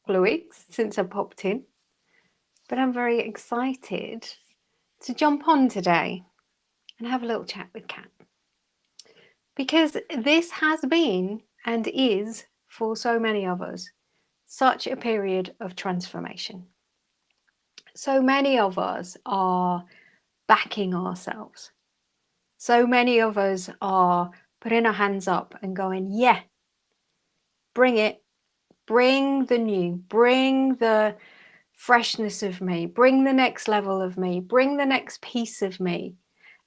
couple of weeks since I popped in, but I'm very excited to jump on today and have a little chat with Kat, because this has been and is, for so many of us, such a period of transformation. So many of us are backing ourselves. So many of us are putting our hands up and going, yeah, bring it, bring the new, bring the freshness of me, bring the next level of me, bring the next piece of me.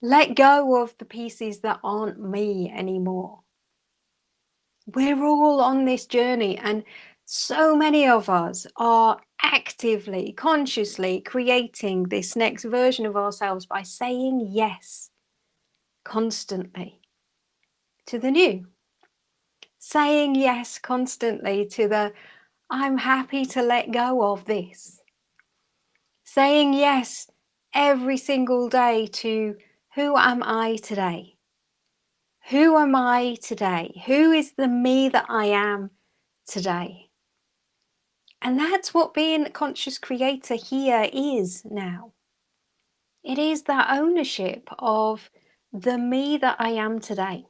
Let go of the pieces that aren't me anymore. We're all on this journey, and so many of us are actively, consciously creating this next version of ourselves by saying yes constantly to the new. Saying yes constantly to the, I'm happy to let go of this. Saying yes every single day to, who am I today? Who am I today? Who is the me that I am today? And that's what being a conscious creator here is now. It is that ownership of the me that I am today,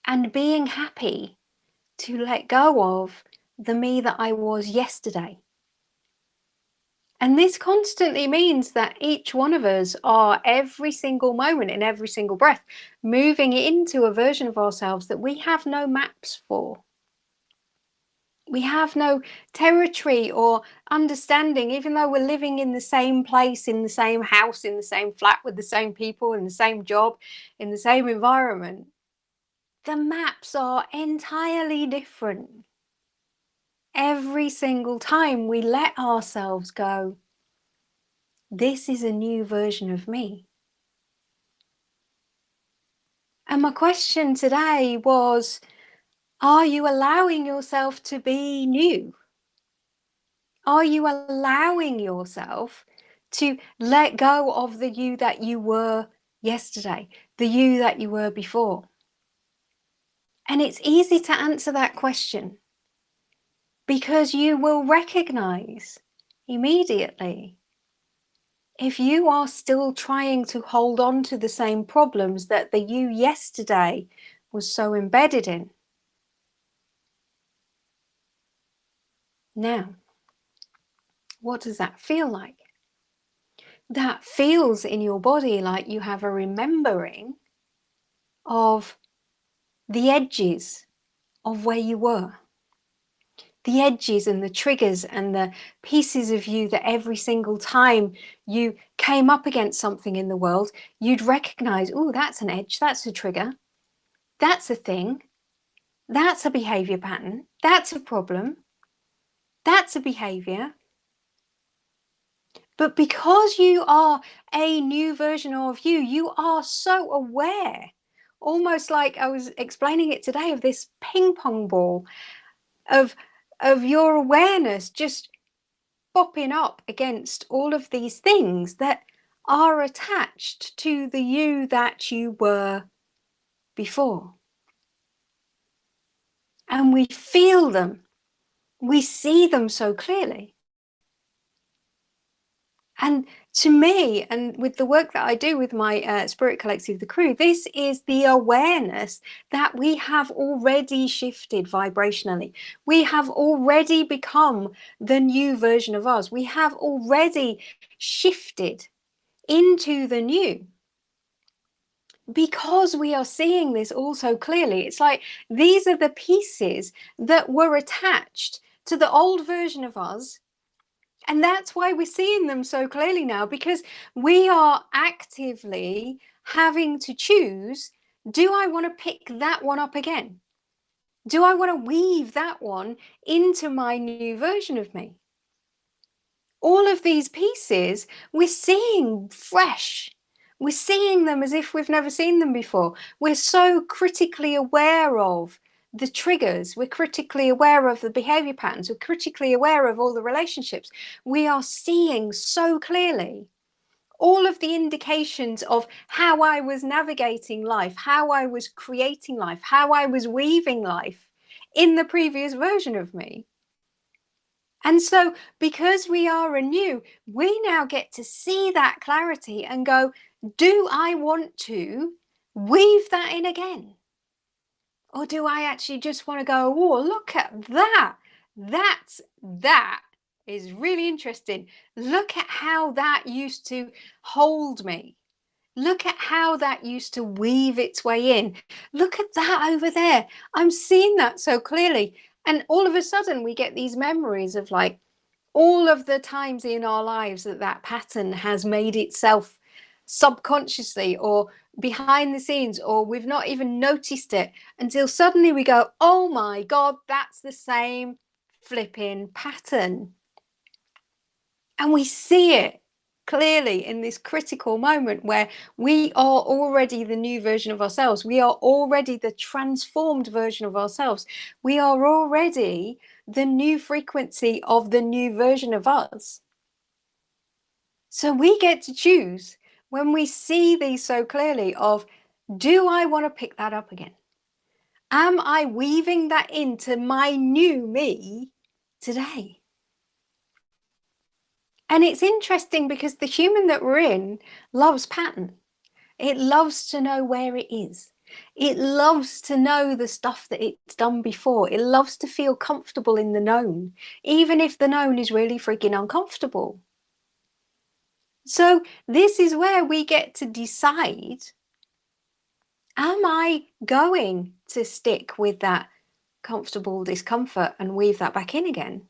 and being happy to let go of the me that I was yesterday. And this constantly means that each one of us are every single moment in every single breath moving into a version of ourselves that we have no maps for. We have no territory or understanding, even though we're living in the same place, in the same house, in the same flat, with the same people, in the same job, in the same environment. The maps are entirely different. Every single time we let ourselves go, this is a new version of me. And my question today was, are you allowing yourself to be new? Are you allowing yourself to let go of the you that you were yesterday, the you that you were before? And it's easy to answer that question because you will recognize immediately if you are still trying to hold on to the same problems that the you yesterday was so embedded in. Now, what does that feel like? That feels in your body like you have a remembering of the edges of where you were. The edges and the triggers and the pieces of you that every single time you came up against something in the world, you'd recognize, oh, that's an edge, that's a trigger, that's a thing, that's a behavior pattern, that's a problem, that's a behavior. But because you are a new version of you, you are so aware, almost like I was explaining it today, of this ping pong ball of your awareness just popping up against all of these things that are attached to the you that you were before. And we feel them, we see them so clearly. And to me, and with the work that I do with my Spirit Collective, the crew, this is the awareness that we have already shifted vibrationally. We have already become the new version of us. We have already shifted into the new because we are seeing this all so clearly. It's like these are the pieces that were attached to the old version of us. And that's why we're seeing them so clearly now, because we are actively having to choose, do I want to pick that one up again? Do I want to weave that one into my new version of me? All of these pieces we're seeing fresh. We're seeing them as if we've never seen them before. We're so critically aware of the triggers, we're critically aware of the behavior patterns, we're critically aware of all the relationships. We are seeing so clearly all of the indications of how I was navigating life, how I was creating life, how I was weaving life in the previous version of me. And so because we are anew, we now get to see that clarity and go, do I want to weave that in again? Or do I actually just want to go, oh, look at that. That is really interesting. Look at how that used to hold me. Look at how that used to weave its way in. Look at that over there. I'm seeing that so clearly. And all of a sudden we get these memories of like all of the times in our lives that that pattern has made itself subconsciously or behind the scenes, or we've not even noticed it until suddenly we go, oh my God, that's the same flipping pattern. And we see it clearly in this critical moment where we are already the new version of ourselves. We are already the transformed version of ourselves. We are already the new frequency of the new version of us. So we get to choose when we see these so clearly of, do I want to pick that up again? Am I weaving that into my new me today? And it's interesting because the human that we're in loves pattern. It loves to know where it is. It loves to know the stuff that it's done before. It loves to feel comfortable in the known, even if the known is really freaking uncomfortable. So this is where we get to decide, am I going to stick with that comfortable discomfort and weave that back in again?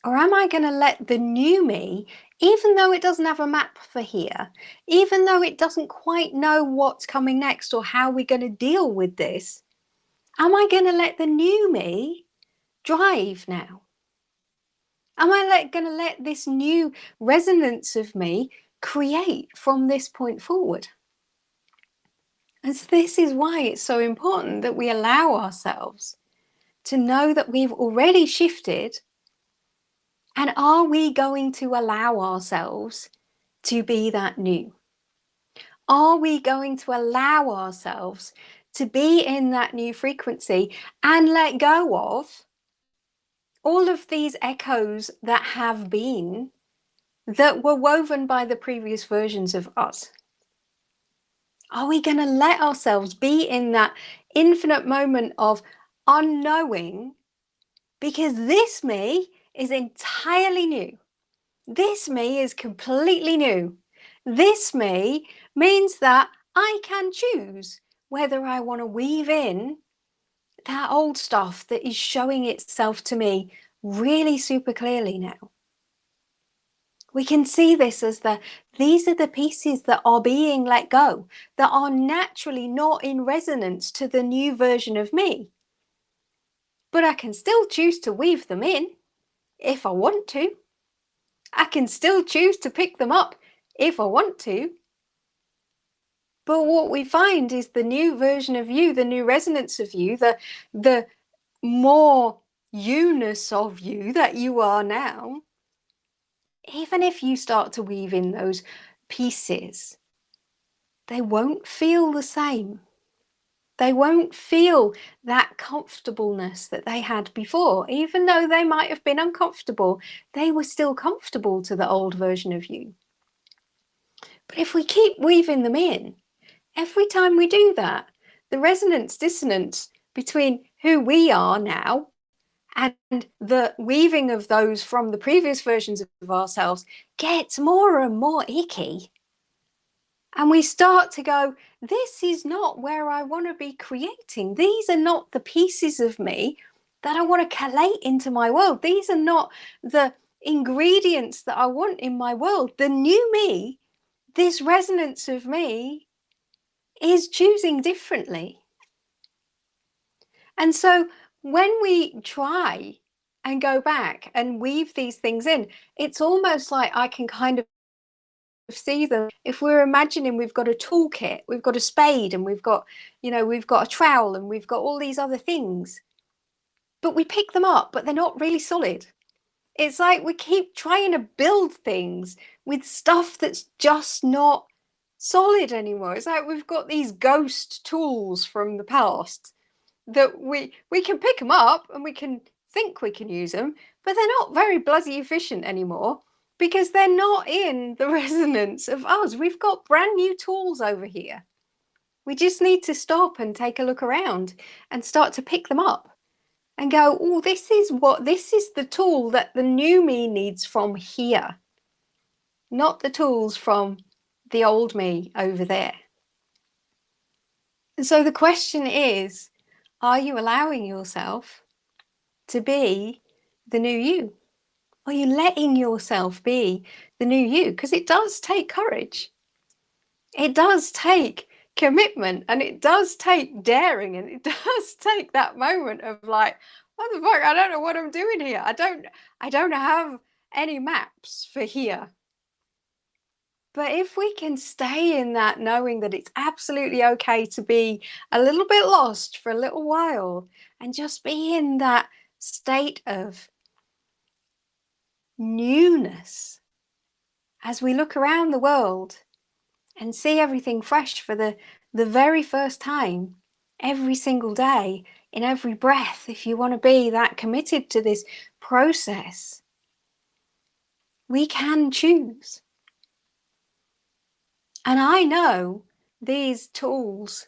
Or am I going to let the new me, even though it doesn't have a map for here, even though it doesn't quite know what's coming next or how we're going to deal with this, am I going to let the new me drive now? Am I going to let this new resonance of me create from this point forward? And this is why it's so important that we allow ourselves to know that we've already shifted. And are we going to allow ourselves to be that new? Are we going to allow ourselves to be in that new frequency and let go of all of these echoes that have been, that were woven by the previous versions of us? Are we going to let ourselves be in that infinite moment of unknowing? Because this me is entirely new. This me is completely new. This me means that I can choose whether I want to weave in that old stuff that is showing itself to me really super clearly now. We can see this as these are the pieces that are being let go, that are naturally not in resonance to the new version of me. But I can still choose to weave them in if I want to. I can still choose to pick them up if I want to. But what we find is the new version of you, the new resonance of you, the more you-ness of you that you are now, even if you start to weave in those pieces, they won't feel the same. They won't feel that comfortableness that they had before. Even though they might have been uncomfortable, they were still comfortable to the old version of you. But if we keep weaving them in, every time we do that, the resonance dissonance between who we are now and the weaving of those from the previous versions of ourselves gets more and more icky. And we start to go, this is not where I want to be creating. These are not the pieces of me that I want to collate into my world. These are not the ingredients that I want in my world. The new me, this resonance of me, is choosing differently. And so when we try and go back and weave these things in, it's almost like I can kind of see them. If we're imagining we've got a toolkit, we've got a spade, and we've got a trowel, and we've got all these other things, but we pick them up, but they're not really solid. It's like we keep trying to build things with stuff that's just not solid anymore. It's like we've got these ghost tools from the past that we can pick them up and we can think we can use them, but they're not very bloody efficient anymore because they're not in the resonance of us. We've got brand new tools over here. We just need to stop and take a look around and start to pick them up and go, oh, this is the tool that the new me needs from here, not the tools from the old me over there. And so the question is, are you allowing yourself to be the new you? Are you letting yourself be the new you? Because it does take courage. It does take commitment, and it does take daring, and it does take that moment of like, what the fuck, I don't know what I'm doing here. I don't have any maps for here. But if we can stay in that, knowing that it's absolutely okay to be a little bit lost for a little while and just be in that state of newness as we look around the world and see everything fresh for the very first time, every single day, in every breath, if you want to be that committed to this process, we can choose. And I know these tools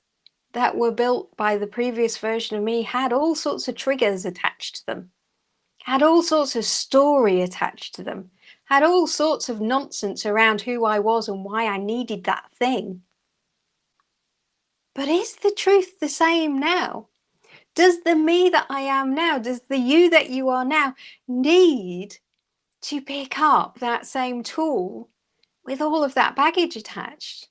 that were built by the previous version of me had all sorts of triggers attached to them, had all sorts of story attached to them, had all sorts of nonsense around who I was and why I needed that thing. But is the truth the same now? Does the me that I am now, does the you that you are now need to pick up that same tool with all of that baggage attached?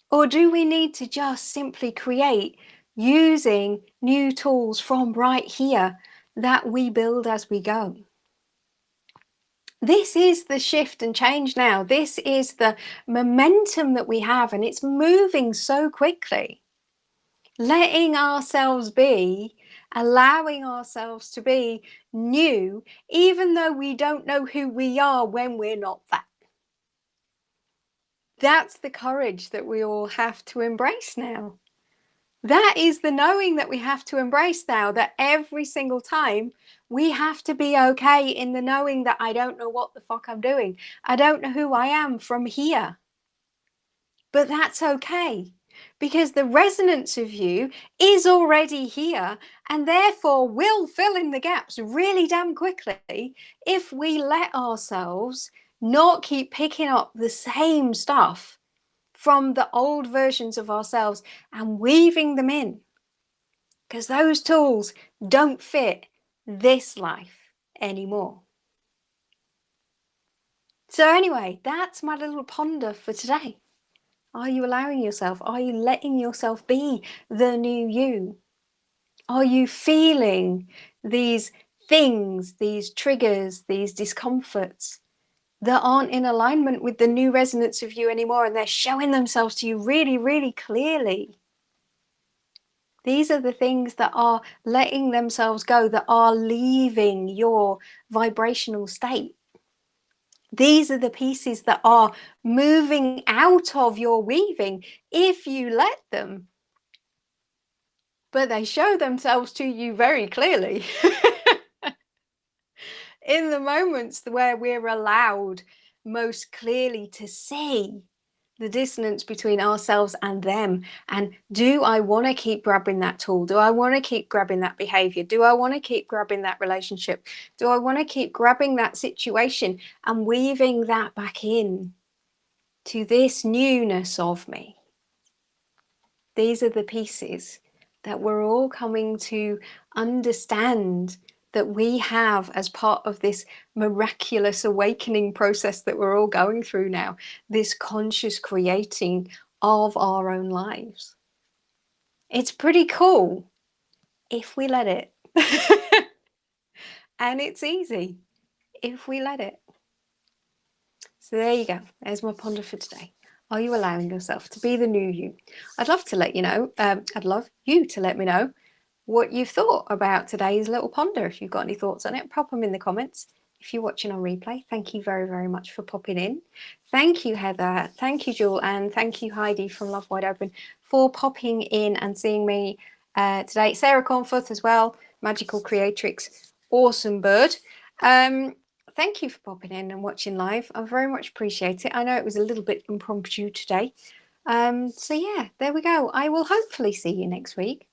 Or do we need to just simply create using new tools from right here that we build as we go? This is the shift and change now. This is the momentum that we have, and it's moving so quickly. Letting ourselves be, allowing ourselves to be new, even though we don't know who we are when we're not that. That's the courage that we all have to embrace now. That is the knowing that we have to embrace now, that every single time we have to be okay in the knowing that I don't know what the fuck I'm doing. I don't know who I am from here. But that's okay, because the resonance of you is already here and therefore will fill in the gaps really damn quickly if we let ourselves not keep picking up the same stuff from the old versions of ourselves and weaving them in, because those tools don't fit this life anymore. So anyway, that's my little ponder for today. Are you allowing yourself? Are you letting yourself be the new you? Are you feeling these things, these triggers, these discomforts that aren't in alignment with the new resonance of you anymore, and they're showing themselves to you really, really clearly? These are the things that are letting themselves go, that are leaving your vibrational state. These are the pieces that are moving out of your weaving if you let them. But they show themselves to you very clearly in the moments where we're allowed most clearly to see the dissonance between ourselves and them. And do I want to keep grabbing that tool? Do I want to keep grabbing that behavior? Do I want to keep grabbing that relationship? Do I want to keep grabbing that situation and weaving that back in to this newness of me? These are the pieces that we're all coming to understand that we have as part of this miraculous awakening process that we're all going through now, this conscious creating of our own lives. It's pretty cool if we let it. And it's easy if we let it. So there you go. There's my ponder for today. Are you allowing yourself to be the new you? I'd love to let you know. I'd love you to let me know what you've thought about today's little ponder. If you've got any thoughts on it, pop them in the comments. If you're watching on replay, thank you very, very much for popping in. Thank you, Heather. Thank you, Jewel. And thank you, Heidi from Love Wide Open, for popping in and seeing me today. Sarah Cornforth as well, Magical Creatrix. awesome bird. Thank you for popping in and watching live. I very much appreciate it. I know it was a little bit impromptu today. So yeah, there we go. I will hopefully see you next week.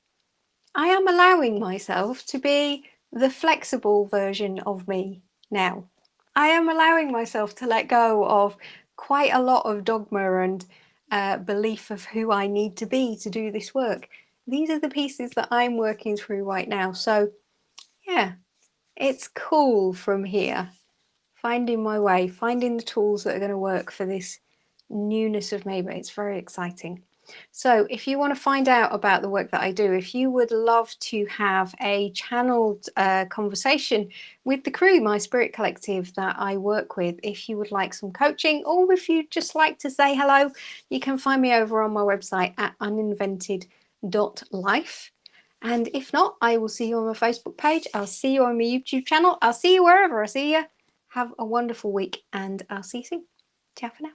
I am allowing myself to be the flexible version of me now. I am allowing myself to let go of quite a lot of dogma and belief of who I need to be to do this work. These are the pieces that I'm working through right now. So yeah, it's cool from here. Finding my way, finding the tools that are going to work for this newness of me, but it's very exciting. So if you want to find out about the work that I do, if you would love to have a channeled conversation with the crew, my spirit collective that I work with, if you would like some coaching, or if you'd just like to say hello, you can find me over on my website at uninvented.life. And if not, I will see you on my Facebook page. I'll see you on my YouTube channel. I'll see you wherever I see you. Have a wonderful week, and I'll see you soon. Ciao for now.